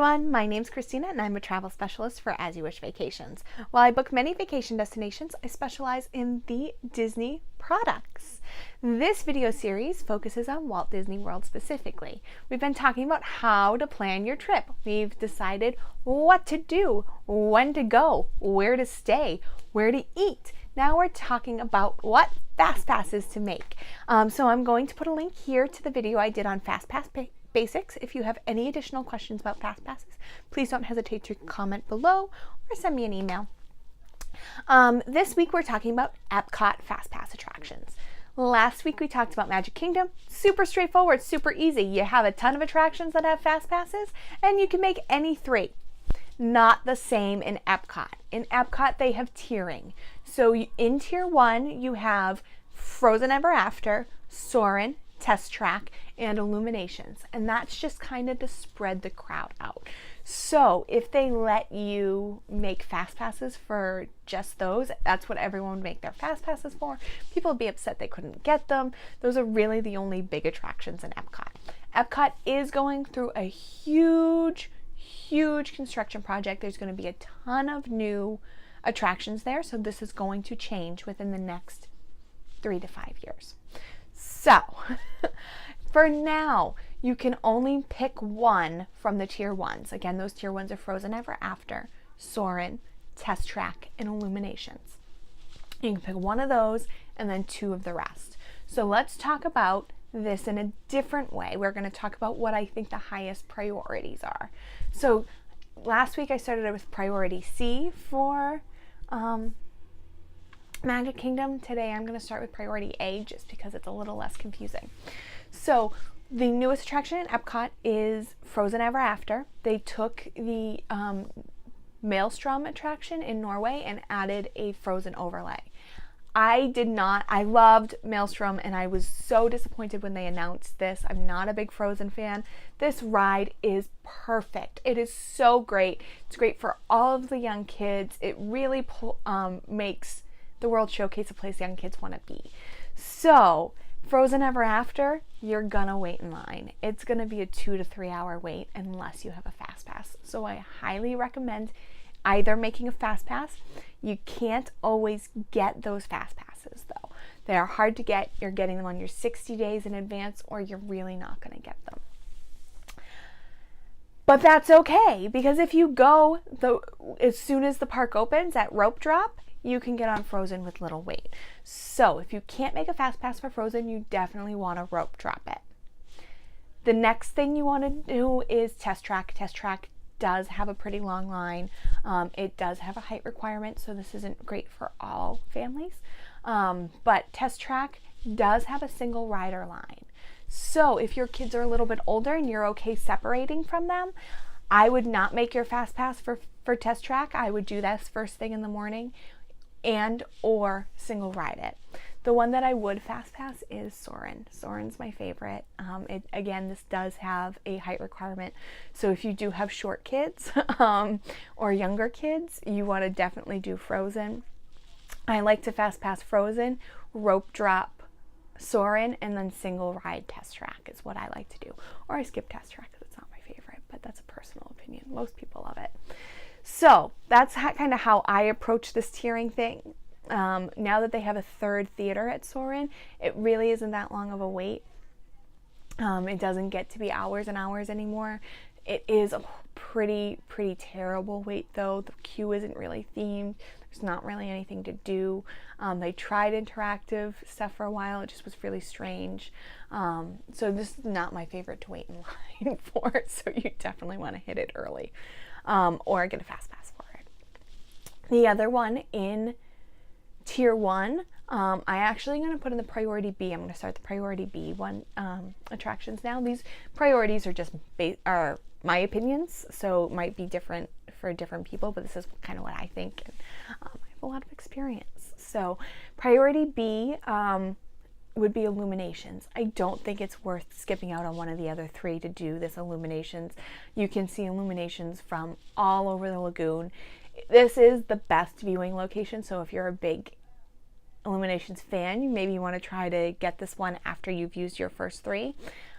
everyone, my name's Christina and I'm a travel specialist for As You Wish Vacations. While I book many vacation destinations, I specialize in the Disney products. This video series focuses on Walt Disney World specifically. We've been talking about how to plan your trip. We've decided what to do, when to go, where to stay, where to eat. Now we're talking about what Fastpasses to make. So I'm going to put a link here to the video I did on Fastpass Basics. If you have any additional questions about Fastpasses, please don't hesitate to comment below or send me an email. This week we're talking about EPCOT Fastpass attractions. Last week we talked about Magic Kingdom. Super straightforward, super easy. You have a ton of attractions that have Fastpasses and you can make any three. Not the same in EPCOT. In EPCOT they have tiering. So in Tier 1 you have Frozen Ever After, Soarin', Test Track, and Illuminations, and that's just kind of to spread the crowd out. So if they let you make Fastpasses for just those, that's what everyone would make their Fastpasses for. People would be upset they couldn't get them. Those are really the only big attractions in EPCOT. EPCOT is going through a huge construction project. There's going to be a ton of new attractions there, so this is going to change within the next 3 to 5 years. So, for now, you can only pick one from the Tier 1s. Again, those Tier 1s are Frozen Ever After, Soarin', Test Track, and Illuminations. You can pick one of those and then 2 of the rest. So let's talk about this in a different way. We're going to talk about what I think the highest priorities are. So last week I started with priority C for Magic Kingdom. Today I'm going to start with priority A just because it's a little less confusing. So the newest attraction in EPCOT is Frozen Ever After. They took the Maelstrom attraction in Norway and added a Frozen overlay. I loved Maelstrom and I was so disappointed when they announced this. I'm not a big Frozen fan. This ride is perfect. It is so great. It's great for all of the young kids. It really makes the World Showcase a place young kids want to be. So Frozen Ever After, you're gonna wait in line. It's gonna be a 2 to 3 hour wait unless you have a Fastpass. So I highly recommend either making a Fastpass. You can't always get those Fastpasses though. They are hard to get. You're getting them on your 60 days in advance or you're really not gonna get them. But that's okay, because if you go as soon as the park opens at rope drop, you can get on Frozen with little wait. So if you can't make a Fastpass for Frozen, you definitely want to rope drop it. The next thing you want to do is Test Track. Test Track does have a pretty long line. It does have a height requirement, so this isn't great for all families. But Test Track does have a single rider line. So if your kids are a little bit older and you're okay separating from them, I would not make your Fastpass for Test Track. I would do this first thing in the morning and or single ride it. The one that I would Fastpass is Soarin'. Soarin's my favorite. Again, this does have a height requirement. So if you do have short kids or younger kids, you want to definitely do Frozen. I like to Fastpass Frozen, rope drop Soarin', and then single ride Test Track is what I like to do. Or I skip Test Track because it's not my favorite, but that's a personal opinion. Most people love it. So that's kind of how I approach this tiering thing. Now that they have a third theater at Soarin', it really isn't that long of a wait. It doesn't get to be hours and hours anymore. It is a pretty terrible wait though. The queue isn't really themed. There's not really anything to do. They tried interactive stuff for a while. It just was really strange. So this is not my favorite to wait in line for, so you definitely want to hit it early. Or get a Fastpass for it. The other one in Tier 1, I actually am going to put in the priority B. I'm going to start the priority B attractions now. These priorities are just are my opinions, so it might be different for different people, but this is kind of what I think. And, I have a lot of experience. So priority B would be Illuminations. I don't think it's worth skipping out on one of the other 3 to do this Illuminations. You can see Illuminations from all over the lagoon. This is the best viewing location, so if you're a big Illuminations fan, maybe you want to try to get this one after you've used your first 3.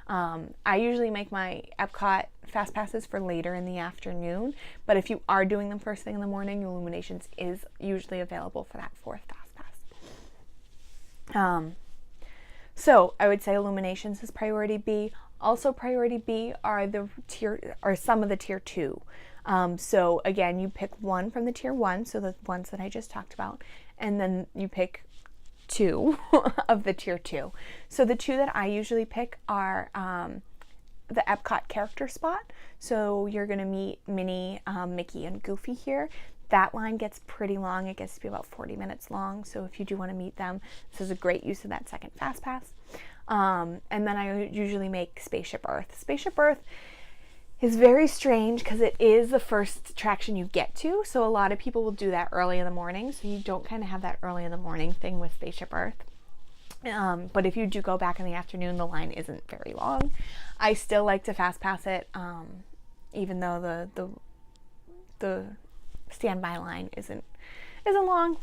I usually make my Epcot fast passes for later in the afternoon, but if you are doing them first thing in the morning, Illuminations is usually available for that 4th fast pass. So I would say Illuminations is priority B. Also priority B are some of the tier 2. So again, you pick one from the tier 1, so the ones that I just talked about, and then you pick 2 of the tier 2. So the 2 that I usually pick are the Epcot character spot. So you're going to meet Minnie, Mickey, and Goofy here. That line gets pretty long. It gets to be about 40 minutes long. So if you do want to meet them, this is a great use of that second fast pass. And then I usually make Spaceship Earth. Spaceship Earth is very strange because it is the first attraction you get to. So a lot of people will do that early in the morning. So you don't kind of have that early in the morning thing with Spaceship Earth. But if you do go back in the afternoon, the line isn't very long. I still like to fast pass it, even though the standby line isn't long.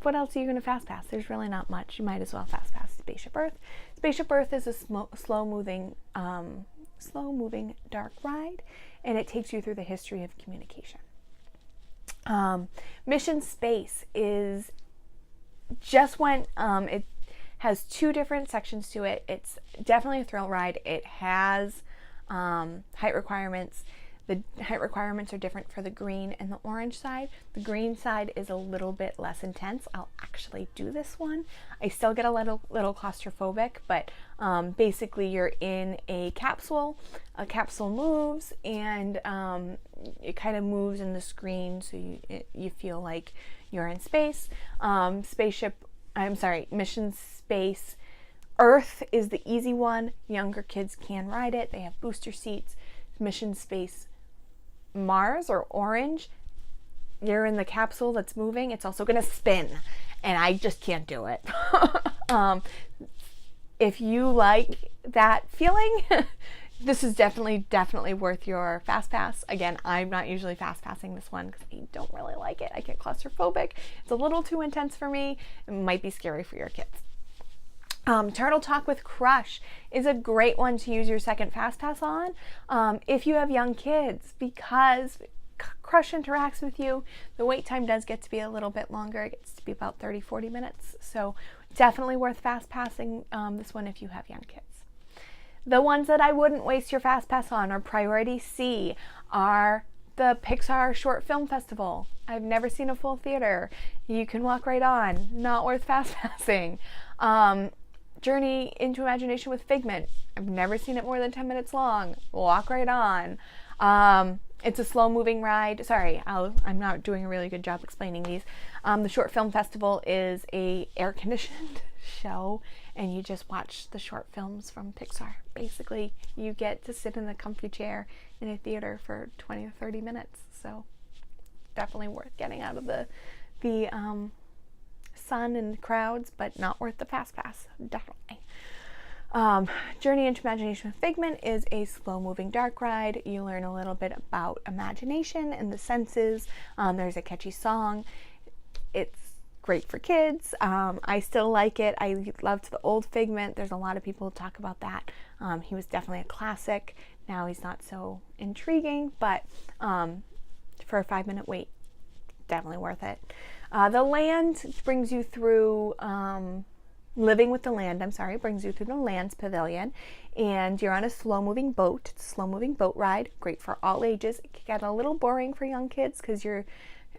What else are you going to fast pass? There's really not much. You might as well fast pass Spaceship Earth. Spaceship Earth is a slow moving dark ride, and it takes you through the history of communication. Mission Space is just went. It has 2 different sections to it. It's definitely a thrill ride. It has height requirements. The height requirements are different for the green and the orange side. The green side is a little bit less intense. I'll actually do this one. I still get a little claustrophobic, but basically you're in a capsule. A capsule moves, and it kind of moves in the screen, so you feel like you're in space. Mission Space Earth is the easy one. Younger kids can ride it. They have booster seats. Mission Space Mars or Orange, you're in the capsule that's moving. It's also going to spin, and I just can't do it. If you like that feeling, this is definitely worth your fast pass. Again, I'm not usually fast passing this one because I don't really like it. I get claustrophobic. It's a little too intense for me. It might be scary for your kids. Turtle Talk with Crush is a great one to use your second fast pass on if you have young kids, because Crush interacts with you. The wait time does get to be a little bit longer. It gets to be about 30-40 minutes. So definitely worth fast passing this one if you have young kids. The ones that I wouldn't waste your fast pass on, or priority C, are the Pixar Short Film Festival. I've never seen a full theater. You can walk right on. Not worth fast passing. Journey into Imagination with Figment. I've never seen it more than 10 minutes long. Walk right on. It's a slow moving ride. Sorry, I'm not doing a really good job explaining these. The Short Film Festival is a air conditioned show, and you just watch the short films from Pixar. Basically, you get to sit in a comfy chair in a theater for 20 or 30 minutes. So definitely worth getting out of the sun and crowds, but not worth the fast pass. Definitely. Journey into Imagination with Figment is a slow-moving dark ride. You learn a little bit about imagination and the senses. There's a catchy song. It's great for kids. I still like it. I loved the old Figment. There's a lot of people who talk about that. He was definitely a classic. Now he's not so intriguing, but for a 5-minute wait, definitely worth it. The Land brings you through Living with the Land, brings you through the Land's Pavilion, and you're on a slow-moving boat. It's a slow-moving boat ride, great for all ages. It can get a little boring for young kids because you're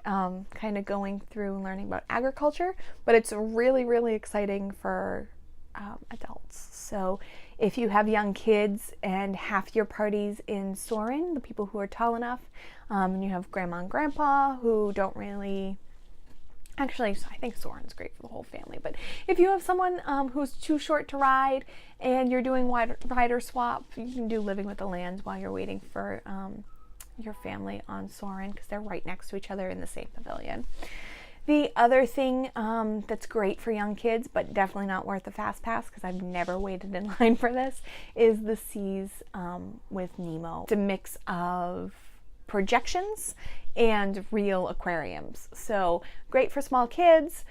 kind of going through learning about agriculture, but it's really, really exciting for adults. So if you have young kids and half your party's in Soarin', the people who are tall enough, and you have grandma and grandpa who don't really... Actually, I think Soarin's great for the whole family, but if you have someone who's too short to ride and you're doing rider swap, you can do Living with the Land while you're waiting for your family on Soarin', because they're right next to each other in the same pavilion. The other thing that's great for young kids, but definitely not worth the fast pass because I've never waited in line for this, is the Seas with Nemo. It's a mix of projections and real aquariums. So great for small kids.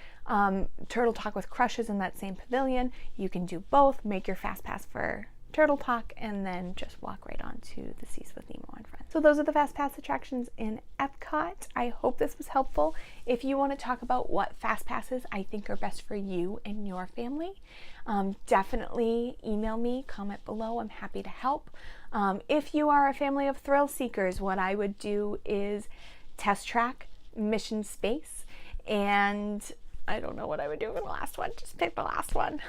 Turtle Talk with Crush is in that same pavilion. You can do both. Make your fast pass for Turtle Talk, and then just walk right on to the Seas with Nemo and Friends. So those are the Fastpass attractions in EPCOT. I hope this was helpful. If you want to talk about what Fastpasses I think are best for you and your family, definitely email me, comment below. I'm happy to help. If you are a family of thrill seekers, what I would do is Test Track, Mission Space, and I don't know what I would do for the last one. Just pick the last one.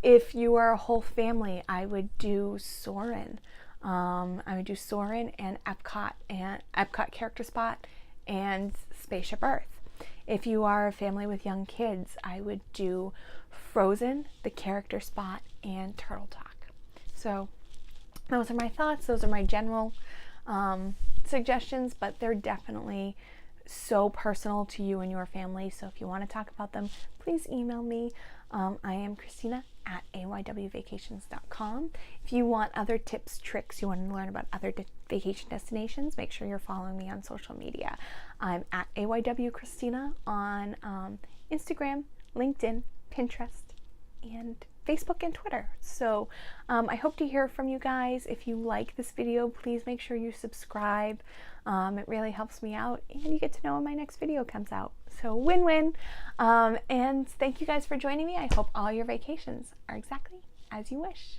If you are a whole family, I would do Soarin'. I would do Soarin' and Epcot Character Spot and Spaceship Earth. If you are a family with young kids, I would do Frozen, the Character Spot, and Turtle Talk. So those are my thoughts. Those are my general suggestions, but they're definitely so personal to you and your family. So if you want to talk about them, please email me. I am Christina at aywvacations.com. If you want other tips, tricks, you want to learn about other vacation destinations, make sure you're following me on social media. I'm at aywcristina on Instagram, LinkedIn, Pinterest, and Facebook and Twitter. So I hope to hear from you guys. If you like this video, please make sure you subscribe. It really helps me out, and you get to know when my next video comes out. So win-win. And thank you guys for joining me. I hope all your vacations are exactly as you wish.